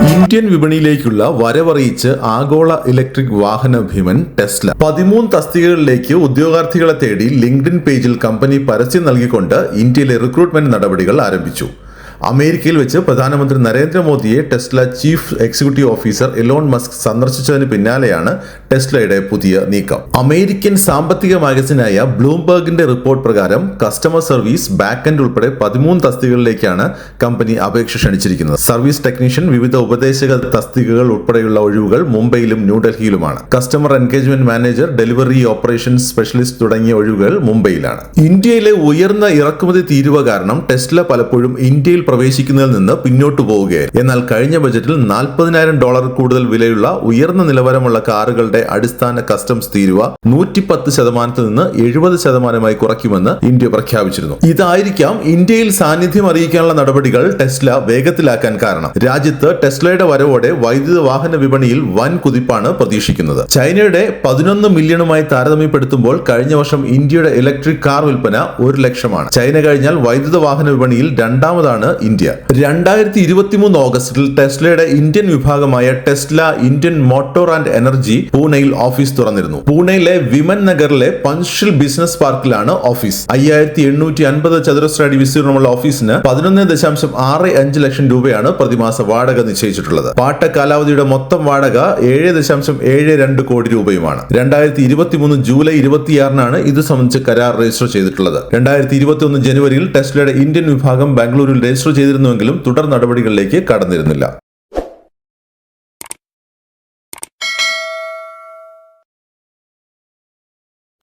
Indian വിപണിയിലേക്കുള്ള വരവറിയിച്ച് ആഗോള electric വാഹന ഭീമൻ Tesla 13 തസ്തികകളിലേക്ക് ഉദ്യോഗാർത്ഥികളെ തേടി ലിങ്ക്ഡിൻ പേജിൽ കമ്പനി പരസ്യം നൽകിക്കൊണ്ട് ഇന്ത്യയിലെ റിക്രൂട്ട്മെന്റ് നടപടികൾ ആരംഭിച്ചു. അമേരിക്കയിൽ വെച്ച് പ്രധാനമന്ത്രി നരേന്ദ്രമോദിയെ Tesla chief executive officer Elon Musk സന്ദർശിച്ചതിന് പിന്നാലെയാണ് ടെസ്ലയുടെ പുതിയ നീക്കം. അമേരിക്കൻ സാമ്പത്തിക മാഗസിനായ ബ്ലൂംബർഗിന്റെ റിപ്പോർട്ട് പ്രകാരം കസ്റ്റമർ സർവീസ്, ബാക്ക് എൻഡ് ഉൾപ്പെടെ 13 തസ്തികകളിലേക്കാണ് കമ്പനി അപേക്ഷ ക്ഷണിച്ചിരിക്കുന്നത്. സർവീസ് ടെക്നീഷ്യൻ, വിവിധ ഉപദേശക തസ്തികകൾ ഉൾപ്പെടെയുള്ള ഒഴിവുകൾ മുംബൈയിലും ന്യൂഡൽഹിയിലുമാണ്. Customer engagement manager, delivery operations specialist തുടങ്ങിയ ഒഴിവുകൾ മുംബൈയിലാണ്. ഇന്ത്യയിലെ ഉയർന്ന ഇറക്കുമതി തീരുവ കാരണം ടെസ്ല പലപ്പോഴും ഇന്ത്യയിൽ പ്രവേശിക്കുന്നതിൽ നിന്ന് പിന്നോട്ടു പോവുകയായിരുന്നു. എന്നാൽ കഴിഞ്ഞ ബജറ്റിൽ $40,000 കൂടുതൽ വിലയുള്ള ഉയർന്ന നിലവാരമുള്ള കാറുകളുടെ അടിസ്ഥാന കസ്റ്റംസ് തീരുവ 110% നിന്ന് 70% കുറയ്ക്കുമെന്ന് ഇന്ത്യ പ്രഖ്യാപിച്ചിരുന്നു. ഇതായിരിക്കാം ഇന്ത്യയിൽ സാന്നിധ്യം അറിയിക്കാനുള്ള നടപടികൾ ടെസ്ല വേഗത്തിലാക്കാൻ കാരണം. രാജ്യത്ത് ടെസ്ലയുടെ വരവോടെ വൈദ്യുത വാഹന വിപണിയിൽ വൻ കുതിപ്പാണ് പ്രതീക്ഷിക്കുന്നത്. ചൈനയുടെ 11 മില്യണുമായി താരതമ്യപ്പെടുത്തുമ്പോൾ കഴിഞ്ഞ വർഷം ഇന്ത്യയുടെ ഇലക്ട്രിക് കാർ വിൽപ്പന 1 ലക്ഷമാണ്. ചൈന കഴിഞ്ഞാൽ വൈദ്യുത വാഹന വിപണിയിൽ രണ്ടാമതാണ് ഇന്ത്യ. 2023 ഓഗസ്റ്റിൽ ടെസ്ലയുടെ ഇന്ത്യൻ വിഭാഗമായ Tesla Indian motor and energy പൂനെയിൽ ഓഫീസ് തുറന്നിരുന്നു. പൂനെയിലെ വിമൻ നഗറിലെ പഞ്ച്ഷിൽ ബിസിനസ് പാർക്കിലാണ് ഓഫീസ്. 5850 ചതുരശ്ര അടി വിസ്തീർണമുള്ള ഓഫീസിന് 11.65 ലക്ഷം രൂപയാണ് പ്രതിമാസ വാടക നിശ്ചയിച്ചിട്ടുള്ളത്. പാട്ട കാലാവധിയുടെ മൊത്തം വാടക 7.72 കോടി രൂപയുമാണ്. 2023 ജൂലൈ 26 ഇത് സംബന്ധിച്ച് കരാർ രജിസ്റ്റർ ചെയ്തിട്ടുള്ളത്. 2021 ജനുവരിയിൽ ടെസ്ലയുടെ ഇന്ത്യൻ വിഭാഗം ബാംഗ്ലൂരിൽ രജിസ്റ്റർ ചെയ്തിരുന്നുവെങ്കിലും തുടർ നടപടികളിലേക്ക് കടന്നിരുന്നില്ല.